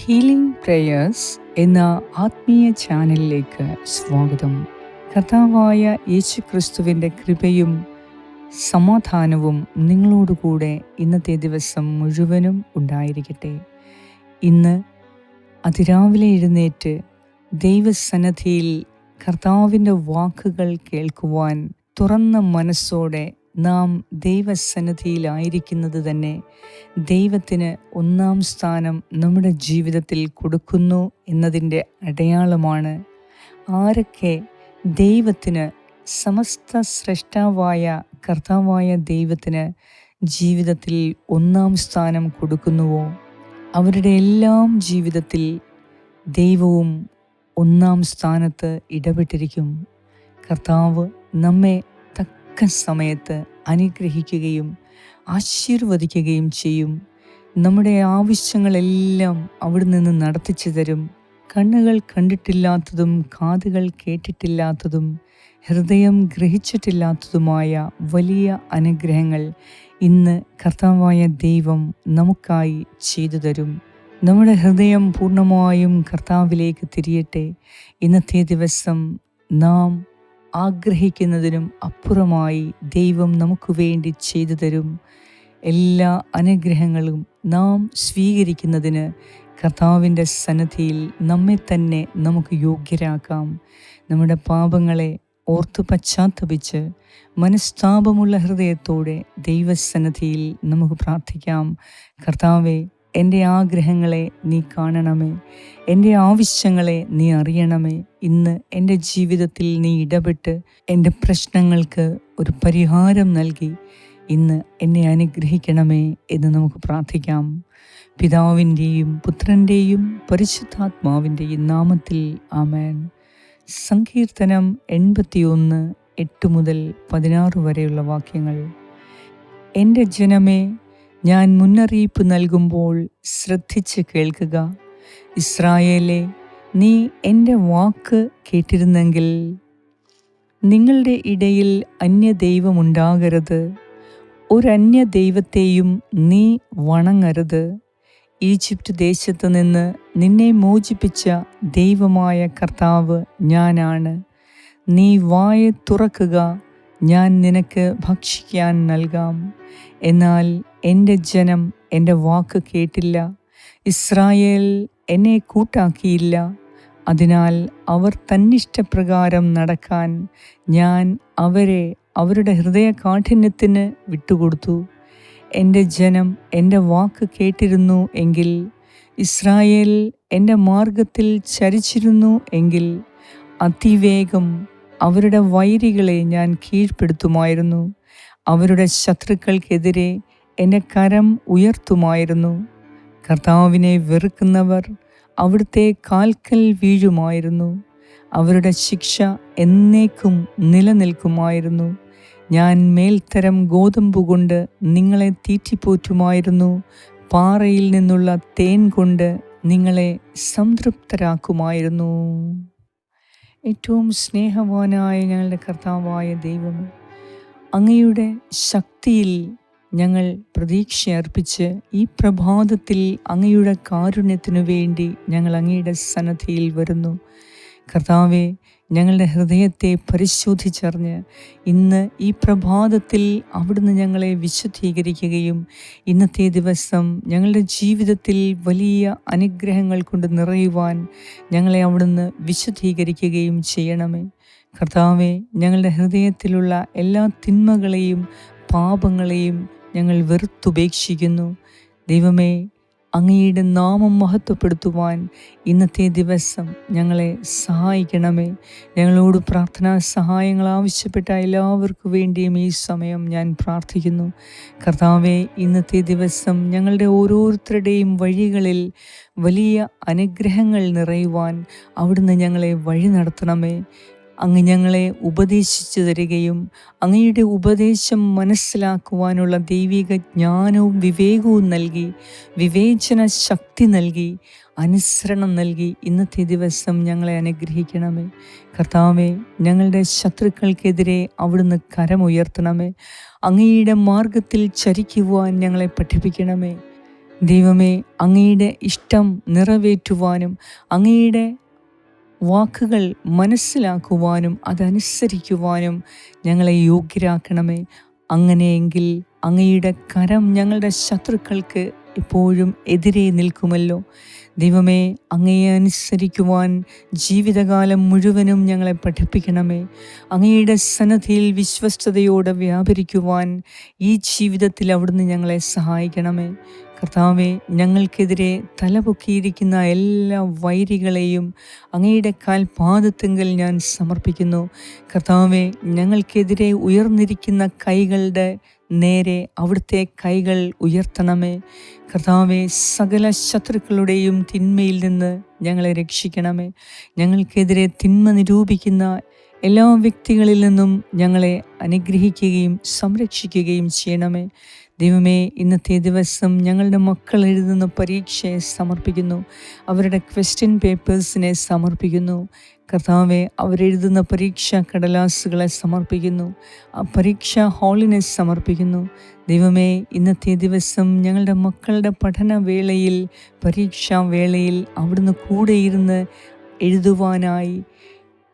Healing prayers എന്ന ആത്മീയ ചാനലിലേക്ക് സ്വാഗതം. കർത്താവായ യേശു ക്രിസ്തുവിൻ്റെ കൃപയും സമാധാനവും നിങ്ങളോടുകൂടെ ഇന്നത്തെ ദിവസം മുഴുവനും ഉണ്ടായിരിക്കട്ടെ. ഇന്ന് അതിരാവിലെ എഴുന്നേറ്റ് ദൈവസന്നിധിയിൽ കർത്താവിൻ്റെ വാക്കുകൾ കേൾക്കുവാൻ തുറന്ന മനസ്സോടെ നാം ദൈവസന്നിധിയിലായിരിക്കുന്നത് തന്നെ ദൈവത്തിന് ഒന്നാം സ്ഥാനം നമ്മുടെ ജീവിതത്തിൽ കൊടുക്കുന്നു എന്നതിൻ്റെ അടയാളമാണ്. ആരൊക്കെ ദൈവത്തിന്, സമസ്ത സ്രഷ്ടാവായ കർത്താവായ ദൈവത്തിന് ജീവിതത്തിൽ ഒന്നാം സ്ഥാനം കൊടുക്കുന്നുവോ അവരുടെ എല്ലാം ജീവിതത്തിൽ ദൈവവും ഒന്നാം സ്ഥാനത്ത് ഇടപെട്ടിരിക്കും. കർത്താവ് നമ്മെ തക്ക സമയത്ത് അനുഗ്രഹിക്കുകയും ആശീർവദിക്കുകയും ചെയ്യും. നമ്മുടെ ആവശ്യങ്ങളെല്ലാം അവിടെ നിന്ന് നടത്തിച്ചു തരും. കണ്ണുകൾ കണ്ടിട്ടില്ലാത്തതും കാതുകൾ കേട്ടിട്ടില്ലാത്തതും ഹൃദയം ഗ്രഹിച്ചിട്ടില്ലാത്തതുമായ വലിയ അനുഗ്രഹങ്ങൾ ഇന്ന് കർത്താവായ ദൈവം നമുക്കായി ചെയ്തു തരും. നമ്മുടെ ഹൃദയം പൂർണ്ണമായും കർത്താവിലേക്ക് തിരിയട്ടെ. ഇന്നത്തെ ദിവസം നാം ആഗ്രഹിക്കുന്നതിനും അപ്പുറമായി ദൈവം നമുക്ക് വേണ്ടി ചെയ്തു തരും. എല്ലാ അനുഗ്രഹങ്ങളും നാം സ്വീകരിക്കുന്നതിന് കർത്താവിൻ്റെ സന്നിധിയിൽ നമ്മെ തന്നെ നമുക്ക് യോഗ്യരാക്കാം. നമ്മുടെ പാപങ്ങളെ ഓർത്ത് പശ്ചാത്തപിച്ച് മനസ്താപമുള്ള ഹൃദയത്തോടെ ദൈവസന്നിധിയിൽ നമുക്ക് പ്രാർത്ഥിക്കാം. കർത്താവേ, എൻ്റെ ആഗ്രഹങ്ങളെ നീ കാണണമേ, എൻ്റെ ആവശ്യങ്ങളെ നീ അറിയണമേ. ഇന്ന് എൻ്റെ ജീവിതത്തിൽ നീ ഇടപെട്ട് എൻ്റെ പ്രശ്നങ്ങൾക്ക് ഒരു പരിഹാരം നൽകി ഇന്ന് എന്നെ അനുഗ്രഹിക്കണമേ എന്ന് നമുക്ക് പ്രാർത്ഥിക്കാം. പിതാവിൻ്റെയും പുത്രൻ്റെയും പരിശുദ്ധാത്മാവിൻ്റെയും നാമത്തിൽ ആമേൻ. സങ്കീർത്തനം 81:8-16 വരെയുള്ള വാക്യങ്ങൾ. എൻ്റെ ജനമേ, ഞാൻ മുന്നറിയിപ്പ് നൽകുമ്പോൾ ശ്രദ്ധിച്ച് കേൾക്കുക. ഇസ്രായേലേ, നീ എൻ്റെ വാക്ക് കേട്ടിരുന്നെങ്കിൽ. നിങ്ങളുടെ ഇടയിൽ അന്യദൈവമുണ്ടാകരുത്, ഒരന്യ ദൈവത്തെയും നീ വണങ്ങരുത്. ഈജിപ്റ്റ് ദേശത്തു നിന്ന് നിന്നെ മോചിപ്പിച്ച ദൈവമായ കർത്താവ് ഞാനാണ്. നീ വായ തുറക്കുക, ഞാൻ നിനക്ക് ഭക്ഷിക്കാൻ നൽകാം. എന്നാൽ എൻ്റെ ജനം എൻ്റെ വാക്ക് കേട്ടില്ല, ഇസ്രായേൽ എന്നെ കൂട്ടാക്കിയില്ല. അതിനാൽ അവർ തന്നിഷ്ടപ്രകാരം നടക്കാൻ ഞാൻ അവരെ അവരുടെ ഹൃദയകാഠിന്യത്തിന് വിട്ടുകൊടുത്തു. എൻ്റെ ജനം എൻ്റെ വാക്ക് കേട്ടിരുന്നു എങ്കിൽ, ഇസ്രായേൽ എൻ്റെ മാർഗത്തിൽ ചരിച്ചിരുന്നു എങ്കിൽ, അതിവേഗം അവരുടെ വൈരികളെ ഞാൻ കീഴ്പ്പെടുത്തുമായിരുന്നു. അവരുടെ ശത്രുക്കൾക്കെതിരെ എൻ്റെ കരം ഉയർത്തുമായിരുന്നു. കർത്താവിനെ വെറുക്കുന്നവർ അവിടുത്തെ കാൽക്കൽ വീഴുമായിരുന്നു. അവരുടെ ശിക്ഷ എന്നേക്കും നിലനിൽക്കുമായിരുന്നു. ഞാൻ മേൽത്തരം ഗോതമ്പുകൊണ്ട് നിങ്ങളെ തീറ്റിപ്പോറ്റുമായിരുന്നു. പാറയിൽ നിന്നുള്ള തേൻ കൊണ്ട് നിങ്ങളെ സംതൃപ്തരാക്കുമായിരുന്നു. ഏറ്റവും സ്നേഹവാനായ ഞങ്ങളുടെ കർത്താവായ ദൈവമേ, അങ്ങയുടെ ശക്തിയിൽ ഞങ്ങൾ പ്രതീക്ഷയർപ്പിച്ച് ഈ പ്രഭാതത്തിൽ അങ്ങയുടെ കാരുണ്യത്തിനു വേണ്ടി ഞങ്ങൾ അങ്ങയുടെ സന്നിധിയിൽ വരുന്നു. കർത്താവെ, ഞങ്ങളുടെ ഹൃദയത്തെ പരിശോധിച്ചറിഞ്ഞ് ഇന്ന് ഈ പ്രഭാതത്തിൽ അവിടുന്ന് ഞങ്ങളെ വിശുദ്ധീകരിക്കുകയും ഇന്നത്തെ ദിവസം ഞങ്ങളുടെ ജീവിതത്തിൽ വലിയ അനുഗ്രഹങ്ങൾ കൊണ്ട് നിറയുവാൻ ഞങ്ങളെ അവിടുന്ന് വിശുദ്ധീകരിക്കുകയും ചെയ്യണമേ. കർത്താവെ, ഞങ്ങളുടെ ഹൃദയത്തിലുള്ള എല്ലാ തിന്മകളെയും പാപങ്ങളെയും ഞങ്ങൾ വെറുത്തുപേക്ഷിക്കുന്നു. ദൈവമേ, അങ്ങയുടെ നാമം മഹത്വപ്പെടുത്തുവാൻ ഇന്നത്തെ ദിവസം ഞങ്ങളെ സഹായിക്കണമേ. ഞങ്ങളോട് പ്രാർത്ഥനാ സഹായങ്ങൾ ആവശ്യപ്പെട്ട എല്ലാവർക്കു വേണ്ടിയും ഈ സമയം ഞാൻ പ്രാർത്ഥിക്കുന്നു. കർത്താവെ, ഇന്നത്തെ ദിവസം ഞങ്ങളുടെ ഓരോരുത്തരുടെയും വഴികളിൽ വലിയ അനുഗ്രഹങ്ങൾ നിറയുവാൻ അവിടുന്ന് ഞങ്ങളെ വഴി നടത്തണമേ. അങ്ങ് ഞങ്ങളെ ഉപദേശിച്ചു തരികയും അങ്ങയുടെ ഉപദേശം മനസ്സിലാക്കുവാനുള്ള ദൈവിക ജ്ഞാനവും വിവേകവും നൽകി, വിവേചന ശക്തി നൽകി, അനുസരണം നൽകി ഇന്നത്തെ ദിവസം ഞങ്ങളെ അനുഗ്രഹിക്കണമേ. കർത്താവേ, ഞങ്ങളുടെ ശത്രുക്കൾക്കെതിരെ അവിടുന്ന് കരമുയർത്തണമേ. അങ്ങയുടെ മാർഗത്തിൽ ചരിക്കുവാൻ ഞങ്ങളെ പഠിപ്പിക്കണമേ. ദൈവമേ, അങ്ങയുടെ ഇഷ്ടം നിറവേറ്റുവാനും അങ്ങയുടെ വാക്കുകൾ മനസ്സിലാക്കുവാനും അതനുസരിക്കുവാനും ഞങ്ങളെ യോഗ്യരാക്കണമേ. അങ്ങനെയെങ്കിൽ അങ്ങയുടെ കരം ഞങ്ങളുടെ ശത്രുക്കൾക്ക് എപ്പോഴും എതിരെ നിൽക്കുമല്ലോ. ദൈവമേ, അങ്ങയെ അനുസരിക്കുവാൻ ജീവിതകാലം മുഴുവനും ഞങ്ങളെ പഠിപ്പിക്കണമേ. അങ്ങയുടെ സന്നദ്ധിയിൽ വിശ്വസ്തയോടെ വ്യാപരിക്കുവാൻ ഈ ജീവിതത്തിൽ അവിടുന്ന് ഞങ്ങളെ സഹായിക്കണമേ. കർത്താവെ, ഞങ്ങൾക്കെതിരെ തലപൊക്കിയിരിക്കുന്ന എല്ലാ വൈരികളെയും അങ്ങയുടെ കാൽപാദത്തിങ്കൽ ഞാൻ സമർപ്പിക്കുന്നു. കർത്താവെ, ഞങ്ങൾക്കെതിരെ ഉയർന്നിരിക്കുന്ന കൈകളുടെ നേരെ അവിടുത്തെ കൈകൾ ഉയർത്തണമേ. കർത്താവെ, സകല ശത്രുക്കളുടെയും തിന്മയിൽ നിന്ന് ഞങ്ങളെ രക്ഷിക്കണമേ. ഞങ്ങൾക്കെതിരെ തിന്മ നിരൂപിക്കുന്ന എല്ലാ വ്യക്തികളിൽ നിന്നും ഞങ്ങളെ അനുഗ്രഹിക്കുകയും സംരക്ഷിക്കുകയും ചെയ്യണമേ. ദൈവമേ, ഇന്നത്തെ ദിവസം ഞങ്ങളുടെ മക്കൾ എഴുതുന്ന പരീക്ഷയെ സമർപ്പിക്കുന്നു. അവരുടെ ക്വസ്റ്റ്യൻ പേപ്പേഴ്സിനെ സമർപ്പിക്കുന്നു. കർത്താവെ, അവരെഴുതുന്ന പരീക്ഷാ കടലാസുകളെ സമർപ്പിക്കുന്നു. ആ പരീക്ഷാ ഹാളിനെ സമർപ്പിക്കുന്നു. ദൈവമേ, ഇന്നത്തെ ദിവസം ഞങ്ങളുടെ മക്കളുടെ പഠനവേളയിൽ, പരീക്ഷാവേളയിൽ അവിടുന്ന് കൂടെ ഇരുന്ന് എഴുതുവാനായി,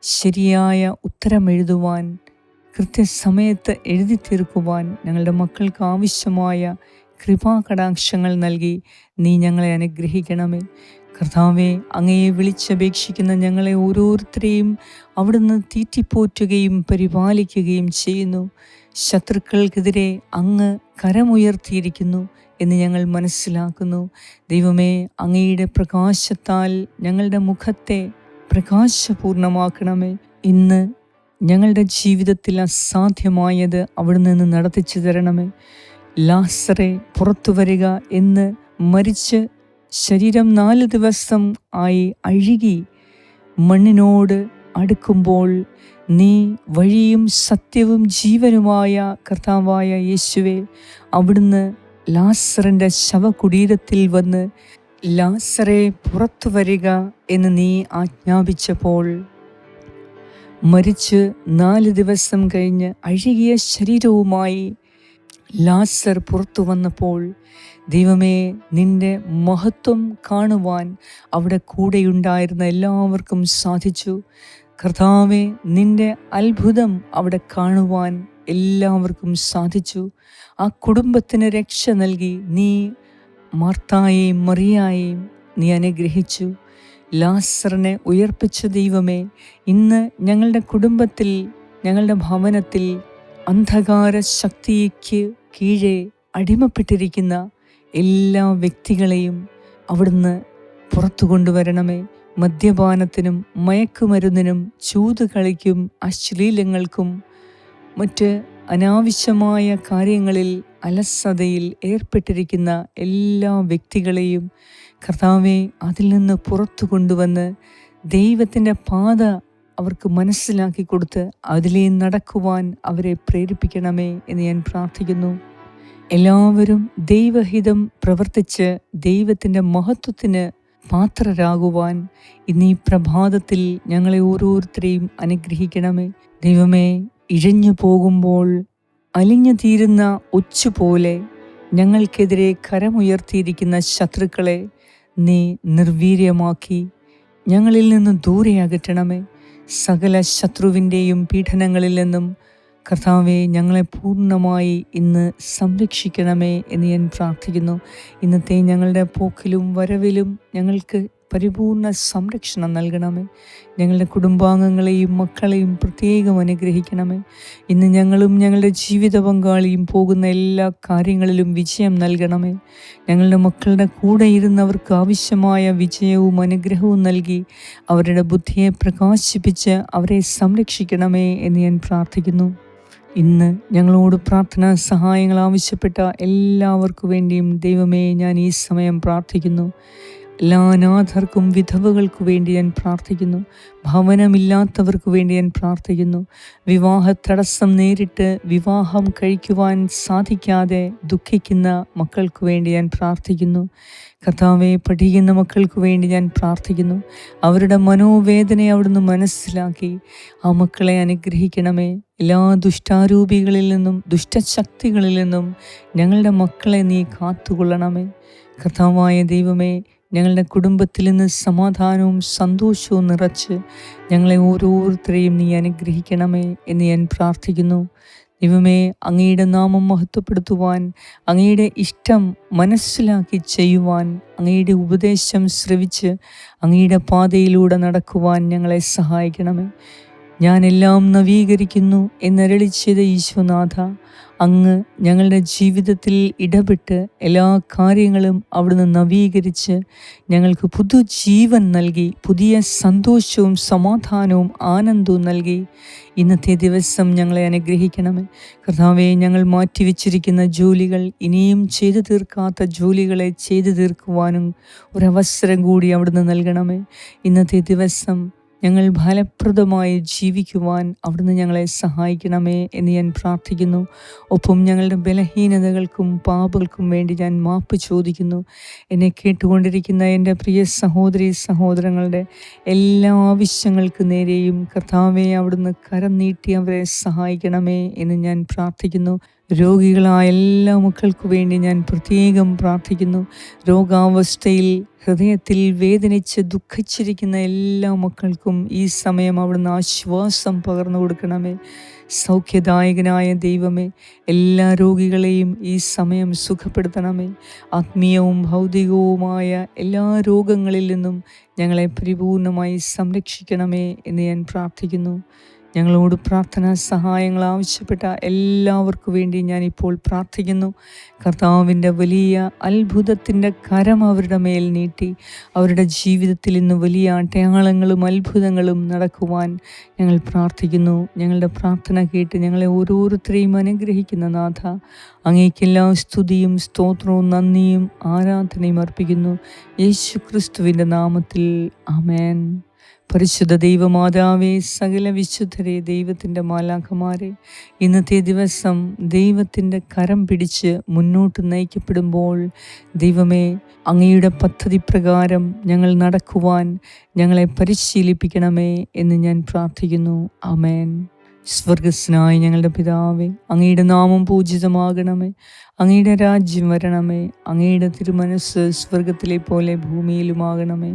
ശരിയായ ഉത്തരം എഴുതുവാൻ, കൃത്യസമയത്ത് എഴുതി തീർക്കുവാൻ ഞങ്ങളുടെ മക്കൾക്ക് ആവശ്യമായ കൃപാകടാക്ഷങ്ങൾ നൽകി നീ ഞങ്ങളെ അനുഗ്രഹിക്കണമേ. കർത്താവെ, അങ്ങയെ വിളിച്ചപേക്ഷിക്കുന്ന ഞങ്ങളെ ഓരോരുത്തരെയും അവിടുന്ന് തീറ്റിപ്പോറ്റുകയും പരിപാലിക്കുകയും ചെയ്യുന്നു. ശത്രുക്കൾക്കെതിരെ അങ്ങ് കരമുയർത്തിയിരിക്കുന്നു എന്ന് ഞങ്ങൾ മനസ്സിലാക്കുന്നു. ദൈവമേ, അങ്ങയുടെ പ്രകാശത്താൽ ഞങ്ങളുടെ മുഖത്തെ പ്രകാശപൂർണമാക്കണമേ. ഇന്ന് ഞങ്ങളുടെ ജീവിതത്തിൽ അസാധ്യമായത് അവിടുന്ന് നിന്ന് നടത്തിച്ചു തരണമേ. ലാസറെ, പുറത്തു വരിക എന്ന് മരിച്ച് ശരീരം 4 ദിവസം ആയി അഴുകി മണ്ണിനോട് അടുക്കുമ്പോൾ നീ വഴിയും സത്യവും ജീവനുമായ കർത്താവായ യേശുവേ, അവിടുന്ന് ലാസറിൻ്റെ ശവകുടീരത്തിൽ വന്ന് ലാസറെ പുറത്തു വരിക എന്ന് നീ ആജ്ഞാപിച്ചപ്പോൾ മരിച്ച് 4 ദിവസം കഴിഞ്ഞ് അഴുകിയ ശരീരവുമായി ലാസർ പുറത്തു വന്നപ്പോൾ ദൈവമേ, നിന്റെ മഹത്വം കാണുവാൻ അവിടെ കൂടെയുണ്ടായിരുന്ന എല്ലാവർക്കും സാധിച്ചു. കർത്താവെ, നിന്റെ അത്ഭുതം അവിടെ കാണുവാൻ എല്ലാവർക്കും സാധിച്ചു. ആ കുടുംബത്തിന് രക്ഷ നൽകി നീ മാർത്തായെയും മറിയായെയും നീ അനുഗ്രഹിച്ചു. ലാസറിനെ ഉയർപ്പിച്ച ദൈവമേ, ഇന്ന് ഞങ്ങളുടെ കുടുംബത്തിൽ, ഞങ്ങളുടെ ഭവനത്തിൽ അന്ധകാര ശക്തിക്ക് കീഴെ അടിമപ്പെട്ടിരിക്കുന്ന എല്ലാ വ്യക്തികളെയും അവിടുന്ന് പുറത്തു കൊണ്ടുവരണമേ. മദ്യപാനത്തിനും മയക്കുമരുന്നിനും ചൂതുകളിക്കും അശ്ലീലങ്ങൾക്കും മറ്റ് അനാവശ്യമായ കാര്യങ്ങളിൽ അലസതയിൽ ഏർപ്പെട്ടിരിക്കുന്ന എല്ലാ വ്യക്തികളെയും കർത്താവെ, അതിൽ നിന്ന് പുറത്തു കൊണ്ടുവന്ന് ദൈവത്തിൻ്റെ പാത അവർക്ക് മനസ്സിലാക്കി കൊടുത്ത് അതിലേ നടക്കുവാൻ അവരെ പ്രേരിപ്പിക്കണമേ എന്ന് ഞാൻ പ്രാർത്ഥിക്കുന്നു. എല്ലാവരും ദൈവഹിതം പ്രവർത്തിച്ച് ദൈവത്തിൻ്റെ മഹത്വത്തിന് പാത്രരാകുവാൻ ഇന്നീ പ്രഭാതത്തിൽ ഞങ്ങളെ ഓരോരുത്തരെയും അനുഗ്രഹിക്കണമേ. ദൈവമേ, ഇഴഞ്ഞു പോകുമ്പോൾ അലിഞ്ഞു തീരുന്ന ഒച്ചുപോലെ ഞങ്ങൾക്കെതിരെ കരമുയർത്തിയിരിക്കുന്ന ശത്രുക്കളെ നീ നിർവീര്യമാക്കി ഞങ്ങളിൽ നിന്ന് ദൂരെ അകറ്റണമേ. സകല ശത്രുവിൻ്റെയും പീഡനങ്ങളിൽ നിന്നും കർത്താവെ, ഞങ്ങളെ പൂർണ്ണമായി ഇന്ന് സംരക്ഷിക്കണമേ എന്ന് ഞാൻ പ്രാർത്ഥിക്കുന്നു. ഇന്നത്തെ ഞങ്ങളുടെ പോക്കിലും വരവിലും ഞങ്ങൾക്ക് പരിപൂർണ സംരക്ഷണം നൽകണമേ. ഞങ്ങളുടെ കുടുംബാംഗങ്ങളെയും മക്കളെയും പ്രത്യേകം അനുഗ്രഹിക്കണമേ. ഇന്ന് ഞങ്ങളും ഞങ്ങളുടെ ജീവിത പങ്കാളിയും പോകുന്ന എല്ലാ കാര്യങ്ങളിലും വിജയം നൽകണമേ. ഞങ്ങളുടെ മക്കളുടെ കൂടെ ഇരുന്നവർക്ക് ആവശ്യമായ വിജയവും അനുഗ്രഹവും നൽകി അവരുടെ ബുദ്ധിയെ പ്രകാശിപ്പിച്ച് അവരെ സംരക്ഷിക്കണമേ എന്ന് ഞാൻ പ്രാർത്ഥിക്കുന്നു. ഇന്ന് ഞങ്ങളോട് പ്രാർത്ഥനാ സഹായങ്ങൾ ആവശ്യപ്പെട്ട എല്ലാവർക്കു വേണ്ടിയും ദൈവമേ, ഞാൻ ഈ സമയം പ്രാർത്ഥിക്കുന്നു. എല്ലാ അനാഥർക്കും വിധവകൾക്കു വേണ്ടി ഞാൻ പ്രാർത്ഥിക്കുന്നു. ഭവനമില്ലാത്തവർക്ക് വേണ്ടി ഞാൻ പ്രാർത്ഥിക്കുന്നു. വിവാഹ തടസ്സം നേരിട്ട് വിവാഹം കഴിക്കുവാൻ സാധിക്കാതെ ദുഃഖിക്കുന്ന മക്കൾക്ക് വേണ്ടി ഞാൻ പ്രാർത്ഥിക്കുന്നു. കർത്താവെ, പഠിക്കുന്ന മക്കൾക്ക് വേണ്ടി ഞാൻ പ്രാർത്ഥിക്കുന്നു. അവരുടെ മനോവേദനയെ അവിടുന്ന് മനസ്സിലാക്കി ആ മക്കളെ അനുഗ്രഹിക്കണമേ. എല്ലാ ദുഷ്ടാരൂപികളിൽ നിന്നും ദുഷ്ടശക്തികളിൽ നിന്നും ഞങ്ങളുടെ മക്കളെ നീ കാത്തുകൊള്ളണമേ. കർത്താവായ ദൈവമേ, ഞങ്ങളുടെ കുടുംബത്തിൽ നിന്ന് സമാധാനവും സന്തോഷവും നിറച്ച് ഞങ്ങളെ ഓരോരുത്തരെയും നീ അനുഗ്രഹിക്കണമേ എന്ന് ഞാൻ പ്രാർത്ഥിക്കുന്നു. ദൈവമേ, അങ്ങയുടെ നാമം മഹത്വപ്പെടുത്തുവാൻ, അങ്ങയുടെ ഇഷ്ടം മനസ്സിലാക്കി ചെയ്യുവാൻ, അങ്ങയുടെ ഉപദേശം ശ്രവിച്ച് അങ്ങയുടെ പാതയിലൂടെ നടക്കുവാൻ ഞങ്ങളെ സഹായിക്കണമേ. ഞാനെല്ലാം നവീകരിക്കുന്നു എന്നരുളി ചെയ്ത ഈശോനാഥ, അങ്ങ് ഞങ്ങളുടെ ജീവിതത്തിൽ ഇടപെട്ട് എല്ലാ കാര്യങ്ങളും അവിടുന്ന് നവീകരിച്ച് ഞങ്ങൾക്ക് പുതുജീവൻ നൽകി, പുതിയ സന്തോഷവും സമാധാനവും ആനന്ദവും നൽകി ഇന്നത്തെ ദിവസം ഞങ്ങളെ അനുഗ്രഹിക്കണമേ. കർത്താവേ, ഞങ്ങൾ മാറ്റിവെച്ചിരിക്കുന്ന ജോലികൾ, ഇനിയും ചെയ്തു തീർക്കാത്ത ജോലികളെ ചെയ്തു തീർക്കുവാനും ഒരവസരം കൂടി അവിടുന്ന് നൽകണമേ. ഇന്നത്തെ ദിവസം ഞങ്ങൾ ഫലപ്രദമായി ജീവിക്കുവാൻ അവിടുന്ന് ഞങ്ങളെ സഹായിക്കണമേ എന്ന് ഞാൻ പ്രാർത്ഥിക്കുന്നു. ഒപ്പം ഞങ്ങളുടെ ബലഹീനതകൾക്കും പാപങ്ങൾക്കും വേണ്ടി ഞാൻ മാപ്പ് ചോദിക്കുന്നു. എന്നെ കേട്ടുകൊണ്ടിരിക്കുന്ന എൻ്റെ പ്രിയ സഹോദരി സഹോദരങ്ങളുടെ എല്ലാ ആവശ്യങ്ങൾക്ക് നേരെയും കർത്താവെ അവിടുന്ന് കരം നീട്ടി അവരെ സഹായിക്കണമേ എന്ന് ഞാൻ പ്രാർത്ഥിക്കുന്നു. രോഗികളായ എല്ലാ മക്കൾക്കു വേണ്ടി ഞാൻ പ്രത്യേകം പ്രാർത്ഥിക്കുന്നു. രോഗാവസ്ഥയിൽ ഹൃദയത്തിൽ വേദനിച്ച് ദുഃഖിച്ചിരിക്കുന്ന എല്ലാ മക്കൾക്കും ഈ സമയം അവിടുന്ന് ആശ്വാസം പകർന്നു കൊടുക്കണമേ. സൗഖ്യദായകനായ ദൈവമേ, എല്ലാ രോഗികളെയും ഈ സമയം സുഖപ്പെടുത്തണമേ. ആത്മീയവും ഭൗതികവുമായ എല്ലാ രോഗങ്ങളിൽ നിന്നും ഞങ്ങളെ പരിപൂർണമായി സംരക്ഷിക്കണമേ എന്ന് ഞാൻ പ്രാർത്ഥിക്കുന്നു. ഞങ്ങളോട് പ്രാർത്ഥനാ സഹായങ്ങൾ ആവശ്യപ്പെട്ട എല്ലാവർക്കു വേണ്ടി ഞാനിപ്പോൾ പ്രാർത്ഥിക്കുന്നു. കർത്താവിൻ്റെ വലിയ അത്ഭുതത്തിൻ്റെ കരം അവരുടെ മേൽ നീട്ടി അവരുടെ ജീവിതത്തിൽ ഇന്ന് വലിയ അടയാളങ്ങളും അത്ഭുതങ്ങളും നടക്കുവാൻ ഞങ്ങൾ പ്രാർത്ഥിക്കുന്നു. ഞങ്ങളുടെ പ്രാർത്ഥന കേട്ട് ഞങ്ങളെ ഓരോരുത്തരെയും അനുഗ്രഹിക്കുന്ന നാഥ, അങ്ങേക്കെല്ലാ സ്തുതിയും സ്തോത്രവും നന്ദിയും ആരാധനയും അർപ്പിക്കുന്നു. യേശു ക്രിസ്തുവിൻ്റെ നാമത്തിൽ ആമേൻ. പരിശുദ്ധ ദൈവമാതാവേ, സകല വിശുദ്ധരെ, ദൈവത്തിൻ്റെ മാലാഖമാരെ, ഇന്നത്തെ ദിവസം ദൈവത്തിൻ്റെ കരം പിടിച്ച് മുന്നോട്ട് നയിക്കപ്പെടുമ്പോൾ ദൈവമേ, അങ്ങയുടെ പദ്ധതി പ്രകാരം ഞങ്ങൾ നടക്കുവാൻ ഞങ്ങളെ പരിശീലിപ്പിക്കണമേ എന്ന് ഞാൻ പ്രാർത്ഥിക്കുന്നു. ആമേൻ. സ്വർഗസ്നായ ഞങ്ങളുടെ പിതാവേ, അങ്ങയുടെ നാമം പൂജിതമാകണമേ. അങ്ങയുടെ രാജ്യം വരണമേ. അങ്ങയുടെ തിരുമനസ്സ് സ്വർഗത്തിലെ പോലെ ഭൂമിയിലുമാകണമേ.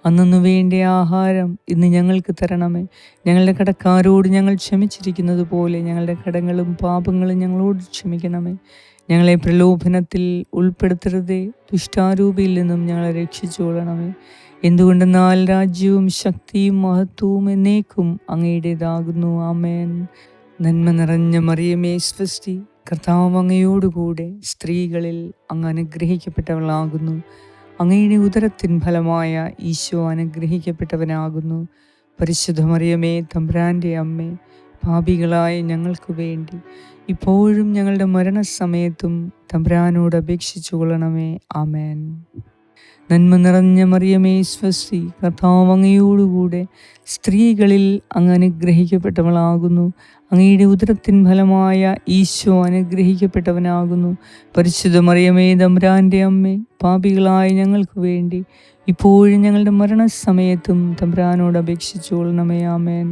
അന്നു വേണ്ട ആഹാരം ഇന്ന് ഞങ്ങൾക്ക് തരണമേ. ഞങ്ങളുടെ കടക്കാരോട് ഞങ്ങൾ ക്ഷമിച്ചിരിക്കുന്നത് പോലെ ഞങ്ങളുടെ കടങ്ങളും പാപങ്ങളും ഞങ്ങളോട് ക്ഷമിക്കണമേ. ഞങ്ങളെ പ്രലോഭനത്തിൽ ഉൾപ്പെടുത്തരുതേ, ദുഷ്ടാരൂപിയിൽ നിന്നും ഞങ്ങളെ രക്ഷിച്ചുകൊള്ളണമേ. എന്തുകൊണ്ടെന്നാൽ രാജ്യവും ശക്തിയും മഹത്വവും എന്നേക്കും അങ്ങയുടേതാകുന്നു. ആമേൻ. നന്മ നിറഞ്ഞ മറിയമേ സ്വസ്തി, കർത്താവ് അങ്ങയോടുകൂടെ സ്ത്രീകളിൽ അങ്ങ് അനുഗ്രഹിക്കപ്പെട്ടവളാകുന്നു. അങ്ങയുടെ ഉദരത്തിൻ ഫലമായ ഈശോ അനുഗ്രഹിക്കപ്പെട്ടവനാകുന്നു. പരിശുദ്ധ മറിയമേ, തമ്പുരാൻ്റെ അമ്മേ, പാപികളായ ഞങ്ങൾക്ക് വേണ്ടി ഇപ്പോഴും ഞങ്ങളുടെ മരണസമയത്തും തമ്പുരാനോട് അപേക്ഷിച്ചു കൊള്ളണമേ. ആമേൻ. നന്മ നിറഞ്ഞ മറിയമേ സ്വസ്തി, കർത്താവ് അങ്ങയോടുകൂടെ സ്ത്രീകളിൽ അങ്ങ് അനുഗ്രഹിക്കപ്പെട്ടവളാകുന്നു. അങ്ങയുടെ ഉദരത്തിൻ ഫലമായ ഈശോ അനുഗ്രഹിക്കപ്പെട്ടവനാകുന്നു. പരിശുദ്ധ മറിയമേ, തമ്പുരാൻ്റെ അമ്മേ, പാപികളായ ഞങ്ങൾക്ക് വേണ്ടി ഇപ്പോഴും ഞങ്ങളുടെ മരണസമയത്തും തമ്പുരാനോട് അപേക്ഷിച്ചു കൊള്ളണമേ. ആമേൻ.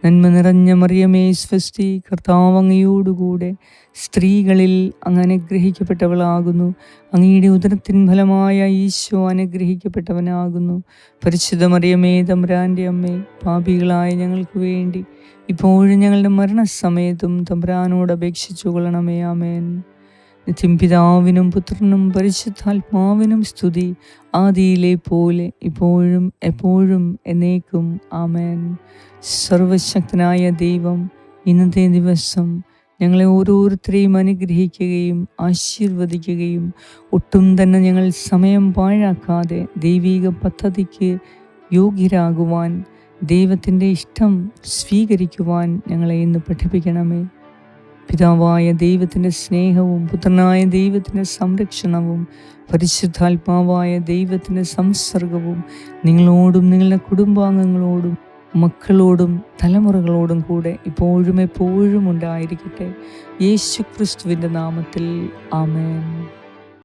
നന്മ നിറഞ്ഞ മറിയമേ സ്വസ്തി, കർത്താവ് അങ്ങയോടുകൂടെ സ്ത്രീകളിൽ അങ്ങ് അനുഗ്രഹിക്കപ്പെട്ടവളാകുന്നു. അങ്ങയുടെ ഉദരത്തിൻ ഫലമായ ഈശോ അനുഗ്രഹിക്കപ്പെട്ടവനാകുന്നു. പരിശുദ്ധ മറിയമേ, തമ്പുരാൻ്റെ അമ്മേ, പാപികളായ ഞങ്ങൾക്ക് വേണ്ടി ഇപ്പോഴും ഞങ്ങളുടെ മരണസമയത്തും തമ്പുരാനോട് അപേക്ഷിച്ചു കൊള്ളണമേ. ആമേൻ. നിത്യം പിതാവിനും പുത്രനും പരിശുദ്ധാത്മാവിനും സ്തുതി, ആദിയിലെ പോലെ ഇപ്പോഴും എപ്പോഴും എന്നേക്കും. ആമേൻ. സർവശക്തനായ ദൈവം ഇന്നത്തെ ദിവസം ഞങ്ങളെ ഓരോരുത്തരെയും അനുഗ്രഹിക്കുകയും ആശീർവദിക്കുകയും ഒട്ടും തന്നെ ഞങ്ങൾ സമയം പാഴാക്കാതെ ദൈവിക പദ്ധതിക്ക് യോഗ്യരാകുവാൻ, ദൈവത്തിൻ്റെ ഇഷ്ടം സ്വീകരിക്കുവാൻ ഞങ്ങളെ ഇന്ന് പഠിപ്പിക്കണമേ. പിതാവായ ദൈവത്തിൻ്റെ സ്നേഹവും പുത്രനായ ദൈവത്തിൻ്റെ സംരക്ഷണവും പരിശുദ്ധാത്മാവായ ദൈവത്തിൻ്റെ സംസർഗവും നിങ്ങളോടും നിങ്ങളുടെ കുടുംബാംഗങ്ങളോടും മക്കളോടും തലമുറകളോടും കൂടെ ഇപ്പോഴും എപ്പോഴും ഉണ്ടായിരിക്കട്ടെ. യേശു ക്രിസ്തുവിൻ്റെ നാമത്തിൽ ആമേൻ.